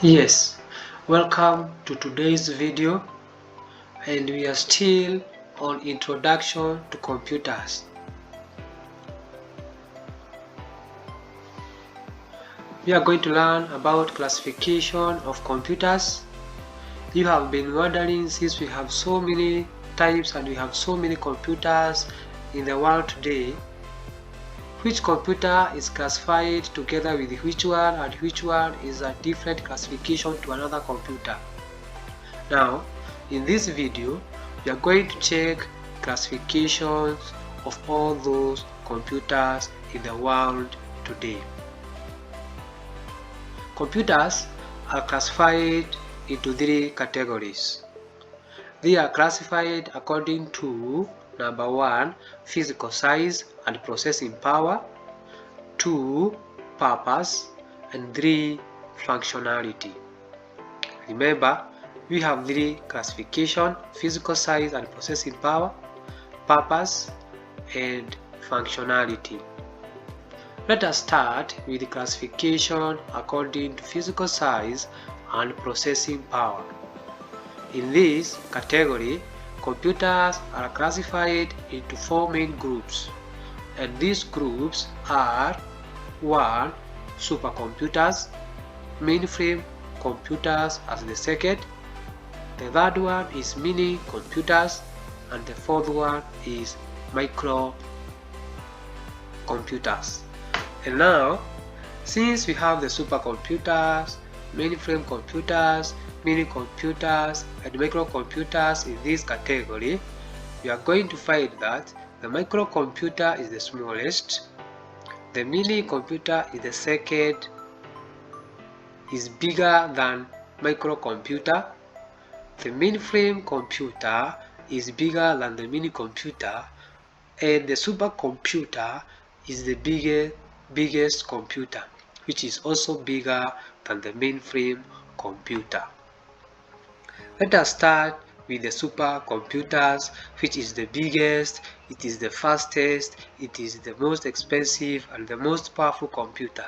Yes, welcome to today's video, and we are still on introduction to computers. We are going to learn about classification of computers. You have been wondering, since we have so many types and we have so many computers in the world today, which computer is classified together with which one and which one is a different classification to another computer. Now, in this video, we are going to check classifications of all those computers in the world today. Computers are classified into three categories. They are classified according to number 1, physical size and processing power, 2, purpose, and 3, functionality. Remember, we have three classification: physical size and processing power, purpose, and functionality. Let us start with the classification according to physical size and processing power. In this category, computers are classified into 4 main groups, and these groups are 1. Supercomputers, mainframe computers as the second. The third one is mini computers, and the fourth one is micro computers. And now, since we have the supercomputers, mainframe computers, mini computers, and microcomputers in this category, we are going to find that the microcomputer is the smallest, the mini computer is the second, is bigger than microcomputer, the mainframe computer is bigger than the mini computer, and the supercomputer is the biggest computer, which is also bigger than the mainframe computer. Let us start with the supercomputers, which is the biggest, it is the fastest, it is the most expensive, and the most powerful computer.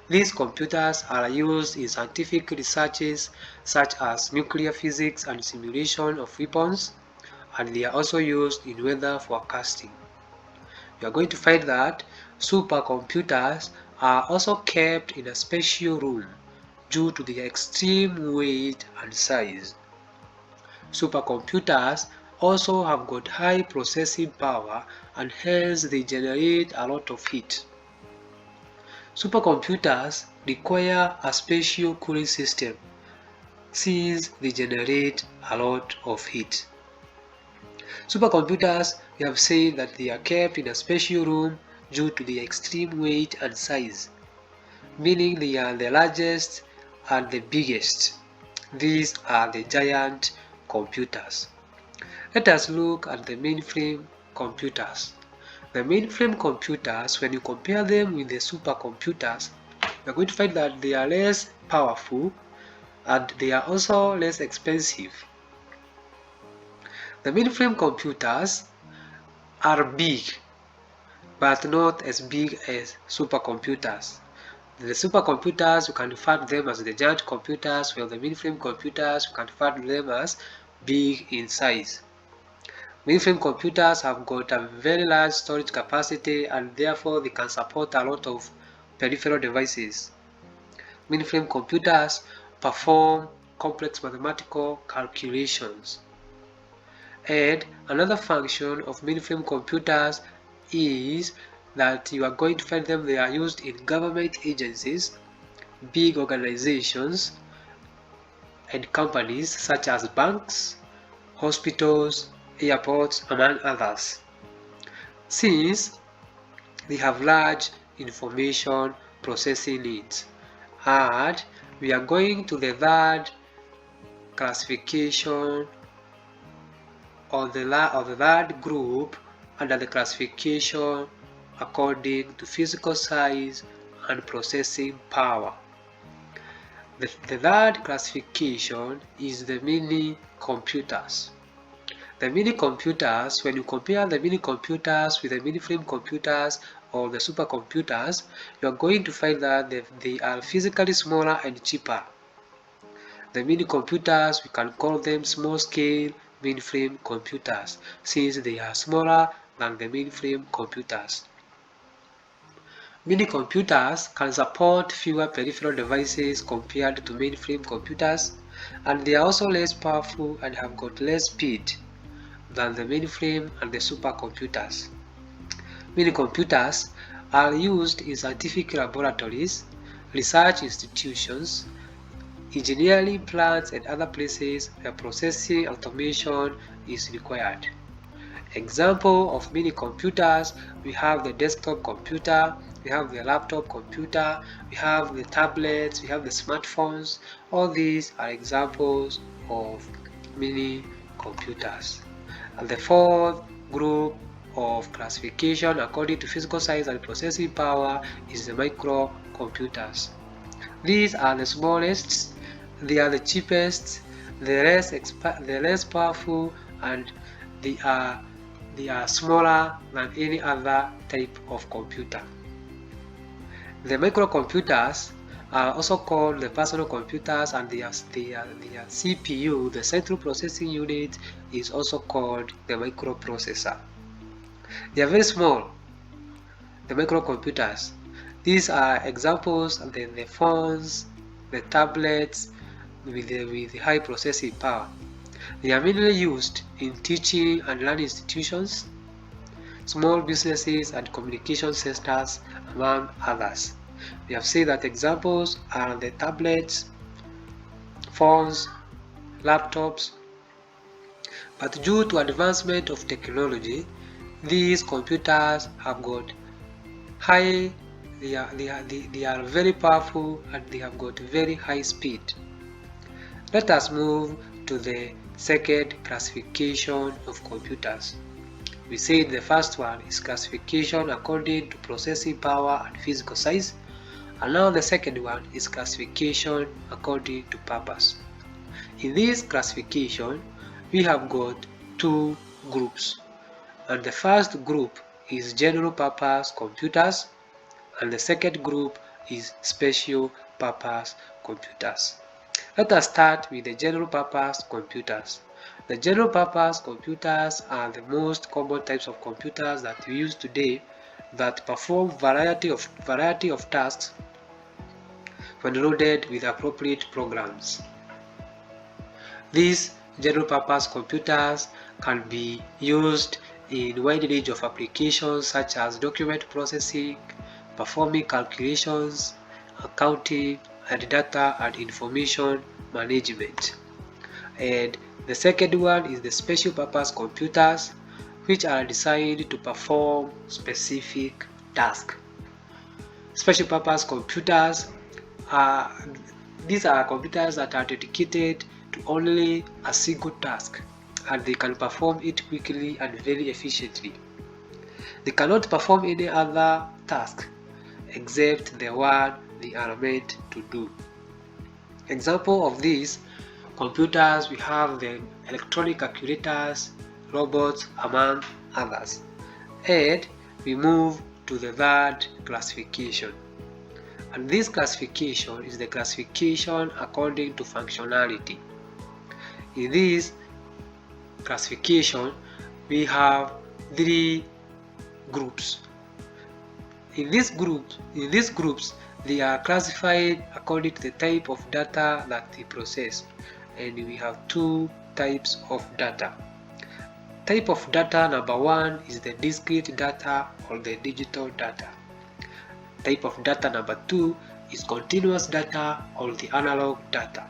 These computers are used in scientific researches such as nuclear physics and simulation of weapons, and they are also used in weather forecasting. You are going to find that supercomputers are also kept in a special room due to their extreme weight and size. Supercomputers also have got high processing power, and hence they generate a lot of heat. Supercomputers require a special cooling system since they generate a lot of heat. Supercomputers, we have said that they are kept in a special room due to their extreme weight and size, meaning they are the largest and the biggest. These are the giant computers. Let us look at the mainframe computers. The mainframe computers, when you compare them with the supercomputers, you are going to find that they are less powerful and they are also less expensive. The mainframe computers are big, but not as big as supercomputers. The supercomputers, you can refer to them as the giant computers, while the mainframe computers, you can refer to them as big in size. Mainframe computers have got a very large storage capacity, and therefore they can support a lot of peripheral devices. Mainframe computers perform complex mathematical calculations. And another function of mainframe computers is that you are going to find them, they are used in government agencies, big organizations, and companies such as banks, hospitals, airports, among others. Since they have large information processing needs. And we are going to the third classification of the third group under the classification according to physical size and processing power. The third classification is the mini computers. The mini computers, when you compare the mini computers with the mainframe computers or the supercomputers, you are going to find that they are physically smaller and cheaper. The mini computers, we can call them small scale mainframe computers since they are smaller than the mainframe computers. Mini computers can support fewer peripheral devices compared to mainframe computers, and they are also less powerful and have got less speed than the mainframe and the supercomputers. Mini computers are used in scientific laboratories, research institutions, engineering plants, and other places where processing automation is required. Example of mini computers, we have the desktop computer, we have the laptop computer, we have the tablets, we have the smartphones. All these are examples of mini computers. And the fourth group of classification according to physical size and processing power is the microcomputers. These are the smallest, they are the cheapest, the less powerful, and they are smaller than any other type of computer. The microcomputers are also called the personal computers, and their CPU, the central processing unit, is also called the microprocessor. They are very small, the microcomputers. These are examples of the phones, the tablets with the high processing power. They are mainly used in teaching and learning institutions, small businesses, and communication centers, among others. We have said that examples are the tablets, phones, laptops. But due to advancement of technology, these computers have got high, they are very powerful, and they have got very high speed. Let us move to the second classification of computers. We said the first one is classification according to processing power and physical size, and now the second one is classification according to purpose. In this classification, we have got two groups, and the first group is general purpose computers, and the second group is special purpose computers. Let us start with the general purpose computers. The general purpose computers are the most common types of computers that we use today that perform variety of tasks when loaded with appropriate programs. These general purpose computers can be used in a wide range of applications such as document processing, performing calculations, accounting, and data and information management. And the second one is the special purpose computers, which are designed to perform specific tasks. Special purpose computers these are computers that are dedicated to only a single task, and they can perform it quickly and very efficiently. They cannot perform any other task except the one they are meant to do. Example of these computers, we have the electronic calculators, robots, among others. And we move to the third classification. And this classification is the classification according to functionality. In this classification, we have three groups. In these groups, they are classified according to the type of data that they process, and we have two types of data. Type of data number one is the discrete data or the digital data. Type of data number two is continuous data or the analog data.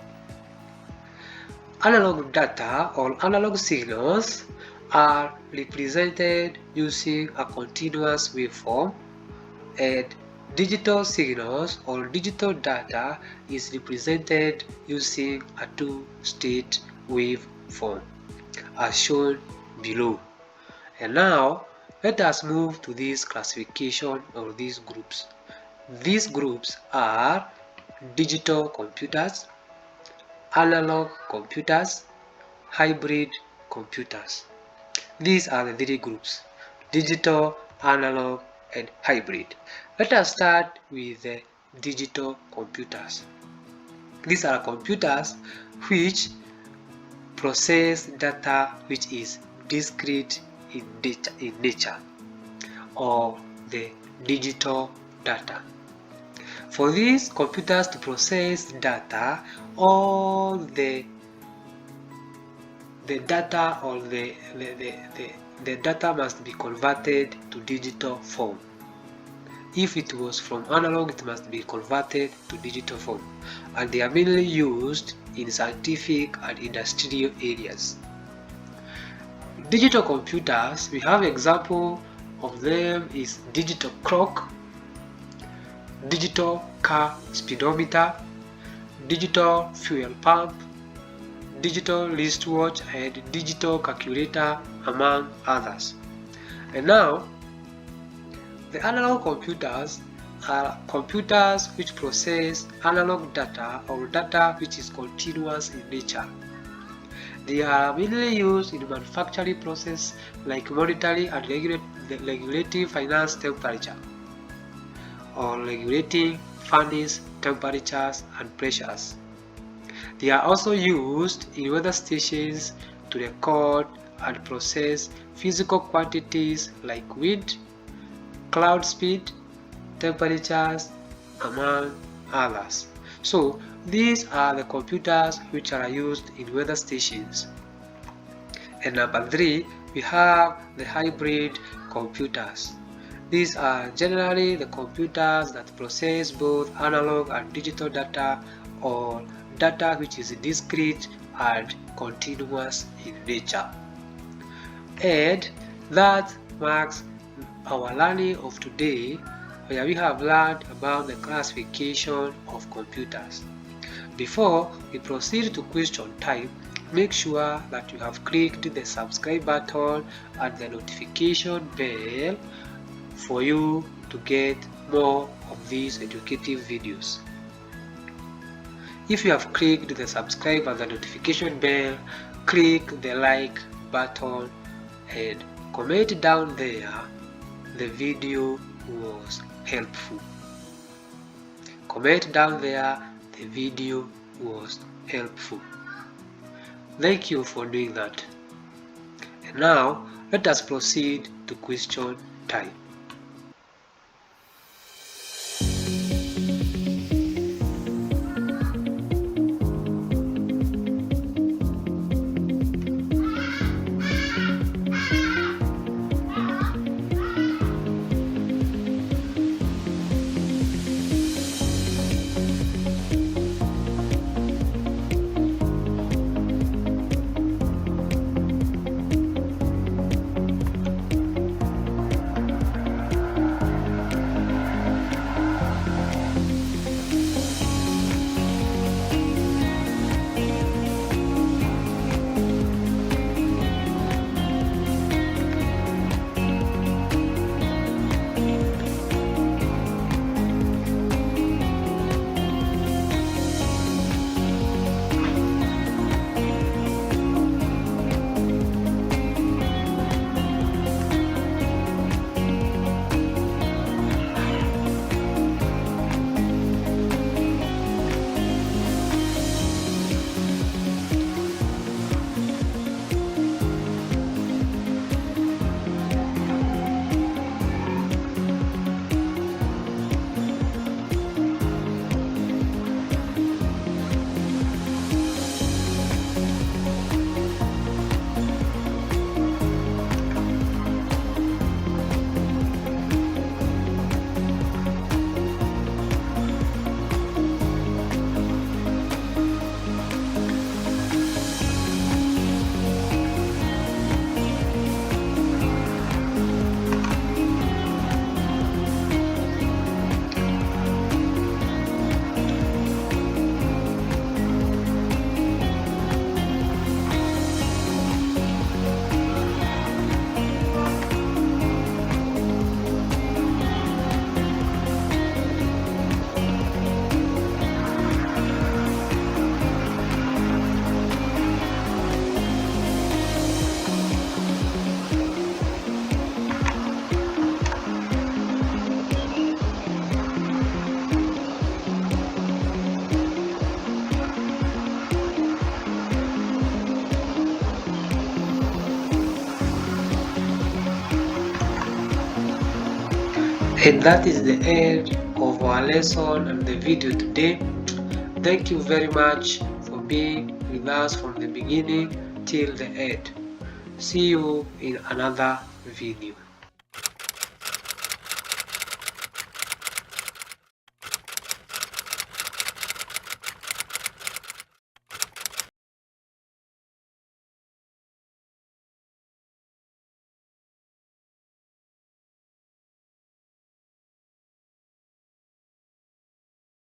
Analog data or analog signals are represented using a continuous waveform, and digital signals or digital data is represented using a two-state waveform as shown below. And now let us move to this classification of these groups. These groups are digital computers, analog computers, hybrid computers. These are the three groups: digital, analog, and hybrid. Let us start with the digital computers. These are computers which process data which is discrete in nature, or the digital data. For these computers to process data, all the data or the data must be converted to digital form. If it was from analog, it must be converted to digital form, and they are mainly used in scientific and industrial areas. Digital computers, we have example of them is digital clock, digital car speedometer, digital fuel pump, digital wristwatch, and digital calculator, among others. And now, the analog computers are computers which process analog data or data which is continuous in nature. They are mainly used in manufacturing process like monitoring and regulating finance temperature, or regulating furnace temperatures and pressures. They are also used in weather stations to record and process physical quantities like wind, cloud speed, temperatures, among others. So these are the computers which are used in weather stations. And number 3, we have the hybrid computers. These are generally the computers that process both analog and digital data, or data which is discrete and continuous in nature. And that marks our learning of today, where we have learned about the classification of computers. Before we proceed to question time, make sure that you have clicked the subscribe button and the notification bell for you to get more of these educative videos. If you have clicked the subscribe and the notification bell, click the like button and comment down there the video was helpful. Comment down there the video was helpful. Thank you for doing that. And now let us proceed to question time. And that is the end of our lesson and the video today. Thank you very much for being with us from the beginning till the end. See you in another video.